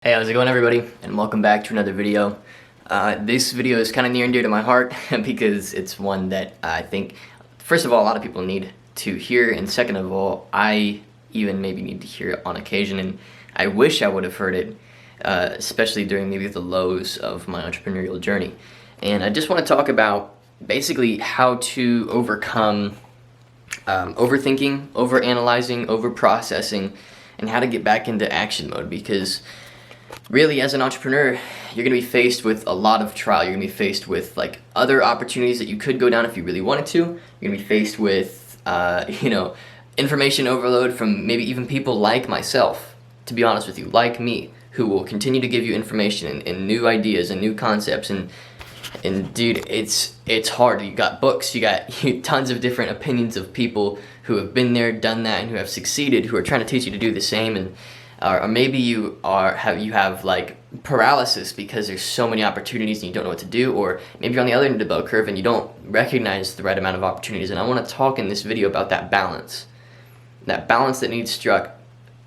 Hey, how's it going, everybody? And welcome back to another video. This video is kind of near and dear to my heart because it's one that I think, first of all, a lot of people need to hear, and second of all, I even maybe need to hear it on occasion, and I wish I would have heard it, especially during maybe the lows of my entrepreneurial journey. And I just want to talk about basically how to overcome overthinking, overanalyzing, overprocessing, and how to get back into action mode, because really, as an entrepreneur, you're going to be faced with a lot of trial. You're going to be faced with like other opportunities that you could go down if you really wanted to. You're going to be faced with, information overload from maybe even people like myself, to be honest with you, like me, who will continue to give you information and new ideas and new concepts. And dude, it's hard. You got books, you got tons of different opinions of people who have been there, done that, and who have succeeded, who are trying to teach you to do the same. And or maybe you have like paralysis because there's so many opportunities and you don't know what to do, or maybe you're on the other end of the bell curve and you don't recognize the right amount of opportunities. And I want to talk in this video about that balance that needs struck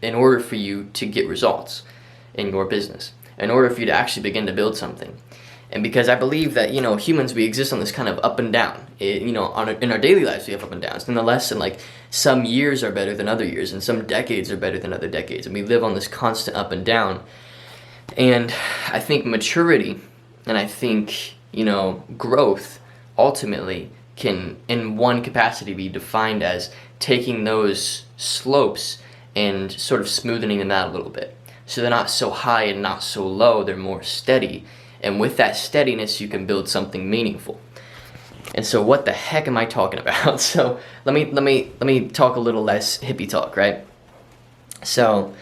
in order for you to get results in your business, in order for you to actually begin to build something. And because I believe that, humans, we exist on this kind of up and down. In our daily lives, we have up and downs. Nonetheless, and like some years are better than other years, and some decades are better than other decades. And we live on this constant up and down. And I think maturity, and I think, growth, ultimately can, in one capacity, be defined as taking those slopes and sort of smoothing them out a little bit. So they're not so high and not so low, they're more steady. And with that steadiness, you can build something meaningful. And so what the heck am I talking about? So let me talk a little less hippie talk, right? So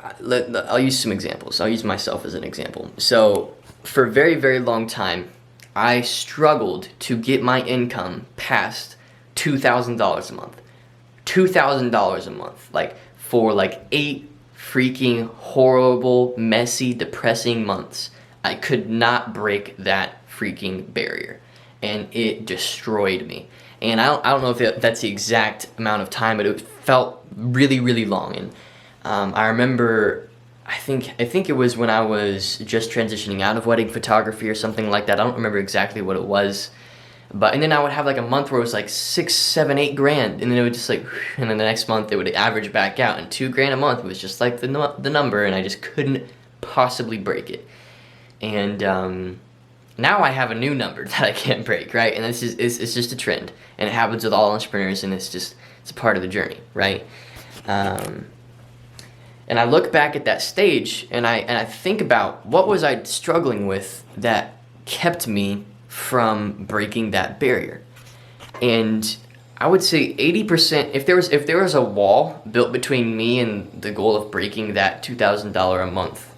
I'll use some examples. I'll use myself as an example. So for a very, very long time, I struggled to get my income past $2,000 a month. $2,000 a month, like for like 8 freaking horrible, messy, depressing months. I could not break that freaking barrier, and it destroyed me. And I don't know if that's the exact amount of time, but it felt really, really long. And I remember, I think it was when I was just transitioning out of wedding photography or something like that. I don't remember exactly what it was, and then I would have like a month where it was like 6, 7, 8 grand, and then it would just like, and then the next month it would average back out, and $2,000 a month was just like the number, and I just couldn't possibly break it. And now I have a new number that I can't break, right? And it's just a trend, and it happens with all entrepreneurs, and it's a part of the journey, right? And I look back at that stage, and I think about what was I struggling with that kept me from breaking that barrier. And I would say 80%. If there was a wall built between me and the goal of breaking that $2,000 a month,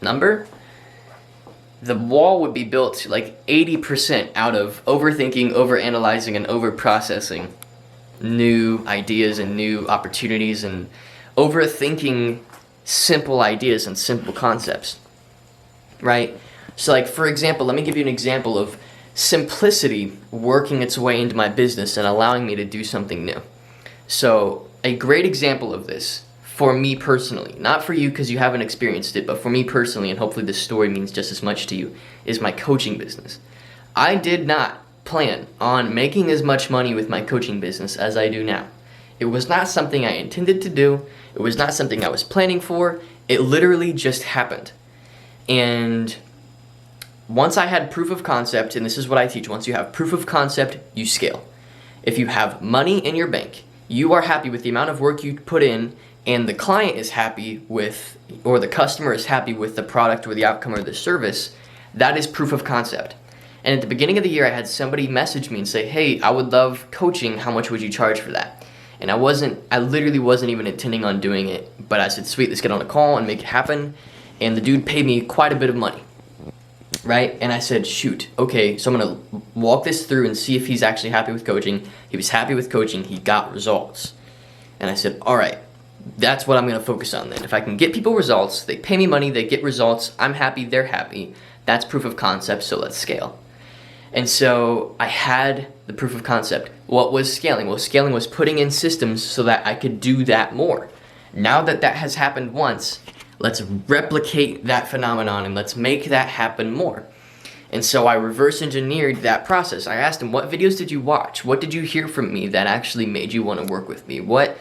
number, the wall would be built like 80% out of overthinking, overanalyzing, and overprocessing new ideas and new opportunities, and overthinking simple ideas and simple concepts, right? So like, for example, let me give you an example of simplicity working its way into my business and allowing me to do something new. So a great example of this, for me personally, not for you because you haven't experienced it, but for me personally, and hopefully this story means just as much to you, is my coaching business. I did not plan on making as much money with my coaching business as I do now. It was not something I intended to do. It was not something I was planning for. It literally just happened. And once I had proof of concept, and this is what I teach, once you have proof of concept, you scale. If you have money in your bank, you are happy with the amount of work you put in, and the client is happy with, or the customer is happy with the product or the outcome or the service, that is proof of concept. And at the beginning of the year, I had somebody message me and say, hey, I would love coaching, how much would you charge for that? And I literally wasn't even intending on doing it, but I said, sweet, let's get on a call and make it happen. And the dude paid me quite a bit of money, right? And I said, shoot, okay, so I'm gonna walk this through and see if he's actually happy with coaching. He was happy with coaching, he got results. And I said, all right, that's what I'm going to focus on then. If I can get people results, they pay me money, they get results, I'm happy, they're happy. That's proof of concept, so let's scale. And so I had the proof of concept. What was scaling? Well, scaling was putting in systems so that I could do that more. Now that that has happened once, let's replicate that phenomenon and let's make that happen more. And so I reverse engineered that process. I asked him, what videos did you watch? What did you hear from me that actually made you want to work with me? What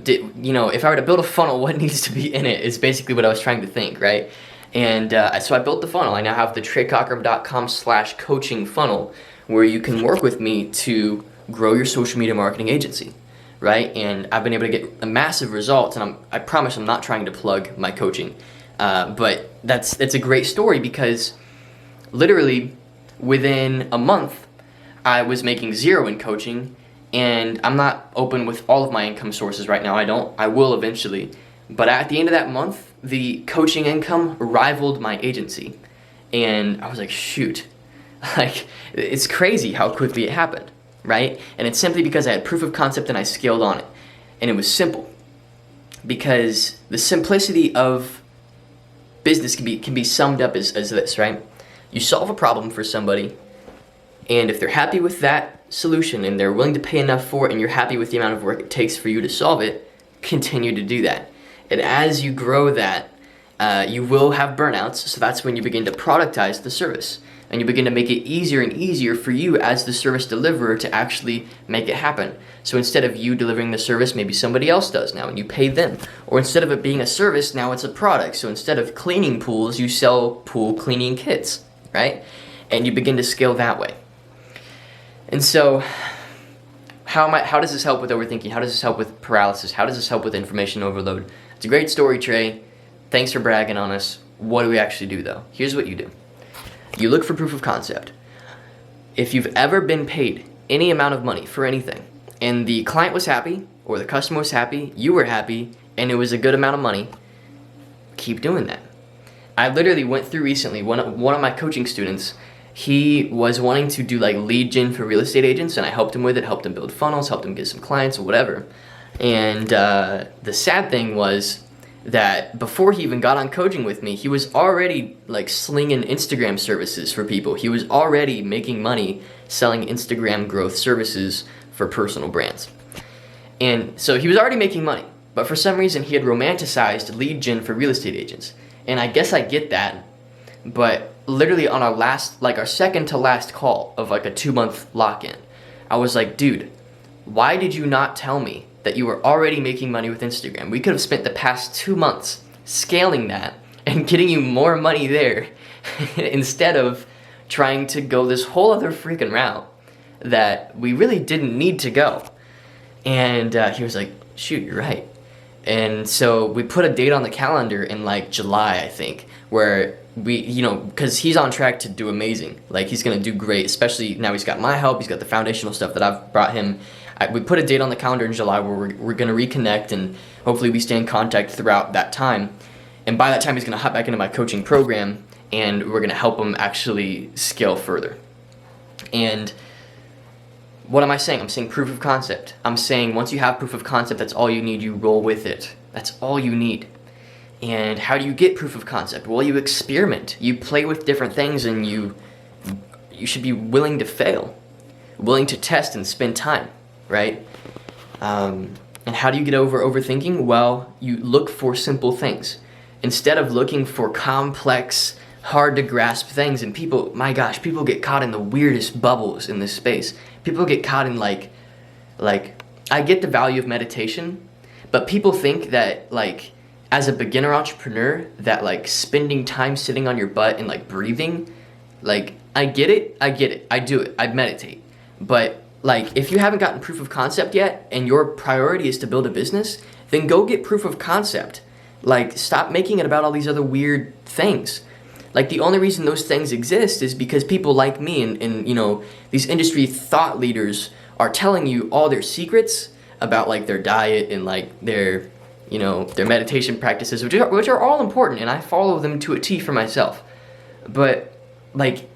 did, you know, if I were to build a funnel, what needs to be in it is basically what I was trying to think, right? And so I built the funnel. I now have the TreyCockrum.com/coaching funnel where you can work with me to grow your social media marketing agency, right? And I've been able to get massive results, and I promise I'm not trying to plug my coaching, but that's a great story because literally within a month I was making zero in coaching, and I'm not open with all of my income sources right now. I will eventually, but at the end of that month the coaching income rivaled my agency, and I was like, shoot, like it's crazy how quickly it happened, right? And it's simply because I had proof of concept and I scaled on it, and it was simple. Because the simplicity of business can be summed up as this, right? You solve a problem for somebody, and if they're happy with that solution and they're willing to pay enough for it and you're happy with the amount of work it takes for you to solve it, continue to do that. And as you grow that, you will have burnouts, so that's when you begin to productize the service. And you begin to make it easier and easier for you as the service deliverer to actually make it happen. So instead of you delivering the service, maybe somebody else does now and you pay them. Or instead of it being a service, now it's a product. So instead of cleaning pools, you sell pool cleaning kits, right? And you begin to scale that way. And so how does this help with overthinking? How does this help with paralysis? How does this help with information overload? It's a great story, Trey. Thanks for bragging on us. What do we actually do though? Here's what you do. You look for proof of concept. If you've ever been paid any amount of money for anything, and the client was happy, or the customer was happy, you were happy, and it was a good amount of money, keep doing that. I literally went through recently, one of my coaching students, he was wanting to do like lead gen for real estate agents, and I helped him with it, helped him build funnels, helped him get some clients or whatever. And the sad thing was that before he even got on coaching with me, he was already like slinging Instagram services for people. He was already making money selling Instagram growth services for personal brands. And so he was already making money, but for some reason he had romanticized lead gen for real estate agents. And I guess I get that, but literally on our second to last call of like a 2-month lock-in, I was like, dude, why did you not tell me that you were already making money with Instagram? We could have spent the past 2 months scaling that and getting you more money there instead of trying to go this whole other freaking route that we really didn't need to go. And he was like, shoot, you're right. And so we put a date on the calendar in like July, I think, where we, because he's on track to do amazing. Like he's gonna do great, especially now he's got my help, he's got the foundational stuff that I've brought him. We put a date on the calendar in July where we're going to reconnect, and hopefully we stay in contact throughout that time. And by that time, he's going to hop back into my coaching program, and we're going to help him actually scale further. And what am I saying? I'm saying proof of concept. I'm saying once you have proof of concept, that's all you need. You roll with it. That's all you need. And how do you get proof of concept? Well, you experiment. You play with different things, and you should be willing to fail, willing to test and spend time. Right? And how do you get over overthinking? Well, you look for simple things. Instead of looking for complex, hard to grasp things, and people, my gosh, people get caught in the weirdest bubbles in this space. People get caught in like, I get the value of meditation, but people think that like, as a beginner entrepreneur, that like spending time sitting on your butt and like breathing, like I get it, I do it, I meditate. But like, if you haven't gotten proof of concept yet and your priority is to build a business, then go get proof of concept. Like, stop making it about all these other weird things. Like, the only reason those things exist is because people like me and these industry thought leaders are telling you all their secrets about like their diet and like their meditation practices, which are all important, and I follow them to a T for myself. But like,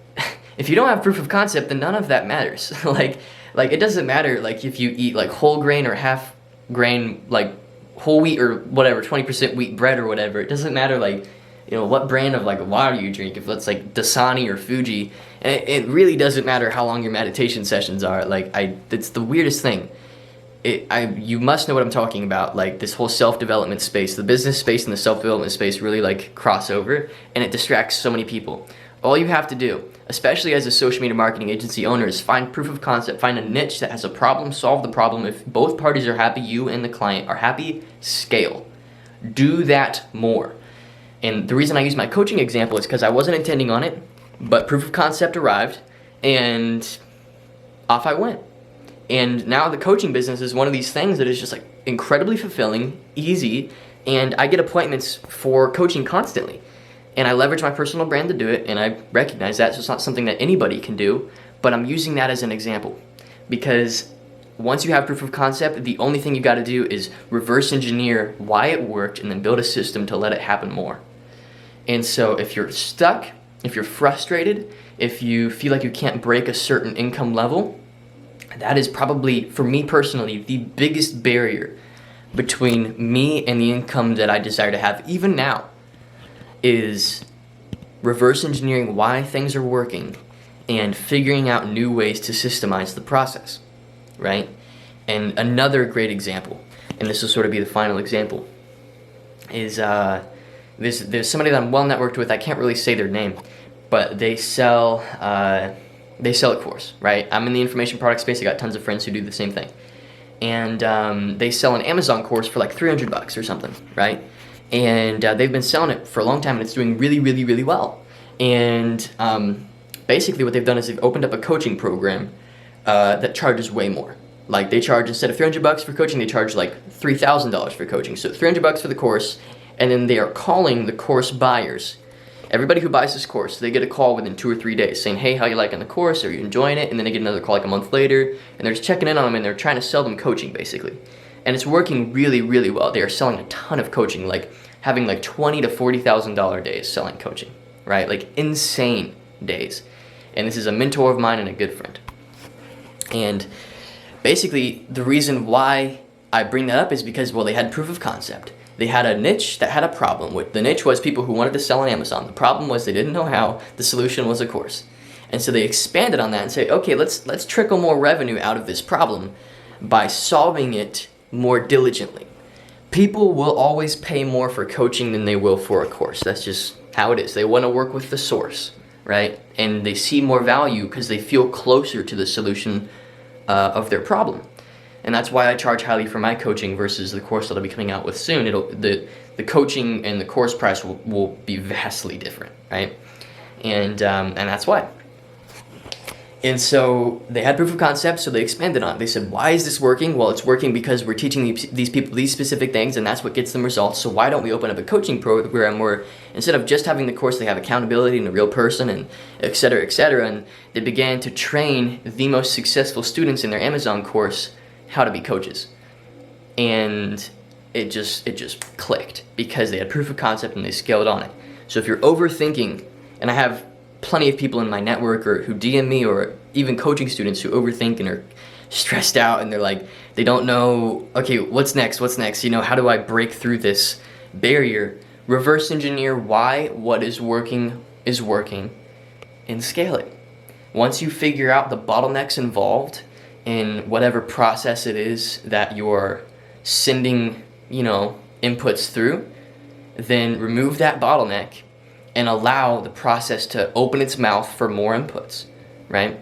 if you don't have proof of concept, then none of that matters. Like it doesn't matter like if you eat like whole grain or half grain, like whole wheat or whatever, 20% wheat bread or whatever. It doesn't matter like what brand of like water you drink, if it's like Dasani or Fuji. And it really doesn't matter how long your meditation sessions are. Like it's the weirdest thing. you must know what I'm talking about. Like this whole self-development space, the business space and the self-development space really like cross over, and it distracts so many people. All you have to do, especially as a social media marketing agency owner, is find proof of concept, find a niche that has a problem, solve the problem. If both parties are happy, you and the client are happy, scale. Do that more. And the reason I use my coaching example is because I wasn't intending on it, but proof of concept arrived, and off I went. And now the coaching business is one of these things that is just like incredibly fulfilling, easy, and I get appointments for coaching constantly. And I leverage my personal brand to do it, and I recognize that, so it's not something that anybody can do, but I'm using that as an example. Because once you have proof of concept, the only thing you got to do is reverse engineer why it worked and then build a system to let it happen more. And so if you're stuck, if you're frustrated, if you feel like you can't break a certain income level, that is probably, for me personally, the biggest barrier between me and the income that I desire to have, even now, is reverse engineering why things are working and figuring out new ways to systemize the process, right? And another great example, and this will sort of be the final example, is there's somebody that I'm well networked with. I can't really say their name, but they sell a course, right? I'm in the information product space. I got tons of friends who do the same thing, and they sell an Amazon course for like $300 or something, right? And they've been selling it for a long time, and it's doing really, really, really well. And basically what they've done is they've opened up a coaching program that charges way more. Like they charge, instead of $300 for coaching, they charge like $3,000 for coaching. So $300 for the course, and then they are calling the course buyers. Everybody who buys this course, they get a call within 2 or 3 days saying, hey, how you liking the course? Are you enjoying it? And then they get another call like a month later, and they're just checking in on them, and they're trying to sell them coaching basically. And it's working really, really well. They are selling a ton of coaching, like having like $20,000 to $40,000 days selling coaching, right? Like insane days. And this is a mentor of mine and a good friend. And basically the reason why I bring that up is because, well, they had proof of concept. They had a niche that had a problem. The niche was people who wanted to sell on Amazon. The problem was they didn't know how. The solution was a course. And so they expanded on that and say, okay, let's trickle more revenue out of this problem by solving it more diligently. People will always pay more for coaching than they will for a course. That's just how it is. They want to work with the source, right? And they see more value because they feel closer to the solution of their problem. And that's why I charge highly for my coaching versus the course that I'll be coming out with soon. The coaching and the course price will be vastly different, right? And that's why. And so they had proof of concept, so they expanded on it. They said, why is this working? Well, it's working because we're teaching these people these specific things, and that's what gets them results. So why don't we open up a coaching program where instead of just having the course, they have accountability and a real person, and et cetera, et cetera. And they began to train the most successful students in their Amazon course how to be coaches. And it just clicked because they had proof of concept and they scaled on it. So if you're overthinking, and I have plenty of people in my network or who DM me, or even coaching students who overthink and are stressed out, and they're like, they don't know, okay, what's next, you know, how do I break through this barrier? Reverse engineer why what is working, and scale it. Once you figure out the bottlenecks involved in whatever process it is that you're sending, you know, inputs through, then remove that bottleneck and allow the process to open its mouth for more inputs, right?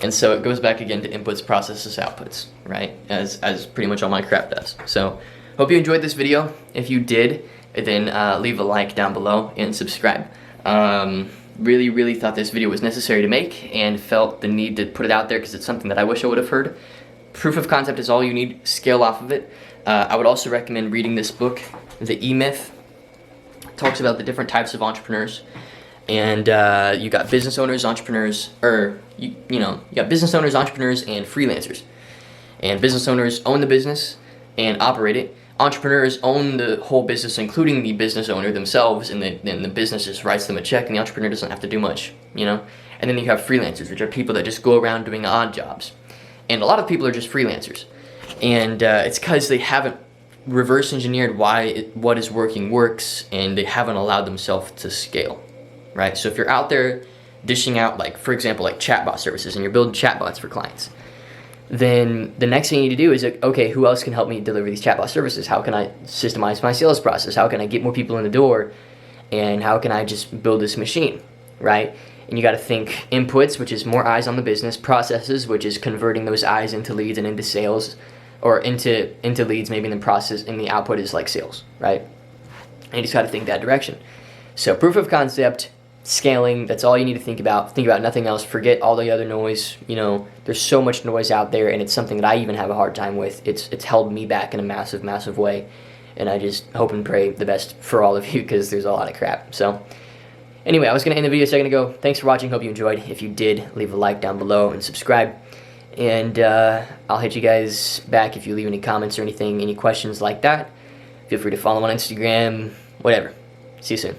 And so it goes back again to inputs, processes, outputs, right? As pretty much all my crap does. So hope you enjoyed this video. If you did, then leave a like down below and subscribe. Really thought this video was necessary to make and felt the need to put it out there because it's something that I wish I would have heard. Proof of concept is all you need. Scale off of it. I would also recommend reading this book, The E-Myth. Talks about the different types of entrepreneurs, and you got business owners, entrepreneurs, or you got business owners, entrepreneurs, and freelancers. And business owners own the business and operate it. Entrepreneurs own the whole business, including the business owner themselves, and the business just writes them a check, and the entrepreneur doesn't have to do much, you know. And then you have freelancers, which are people that just go around doing odd jobs. And a lot of people are just freelancers, and it's because they haven't reverse engineered why what is working works, and they haven't allowed themselves to scale, right? So if you're out there dishing out, like, for example, like chatbot services, and you're building chatbots for clients, then the next thing you need to do is, okay, who else can help me deliver these chatbot services? How can I systemize my sales process? How can I get more people in the door? And how can I just build this machine, right? And you got to think inputs, which is more eyes on the business, processes, which is converting those eyes into leads and into sales, or into leads maybe in the process, and the output is like sales, right? And you just got to think that direction. So proof of concept, scaling, that's all you need to think about. Think about nothing else. Forget all the other noise. You know, there's so much noise out there, and it's something that I even have a hard time with. It's held me back in a massive, massive way. And I just hope and pray the best for all of you, because there's a lot of crap. So anyway, I was going to end the video a second ago. Thanks for watching. Hope you enjoyed. If you did, leave a like down below and subscribe. And I'll hit you guys back if you leave any comments or anything, any questions like that. Feel free to follow on Instagram, whatever. See you soon.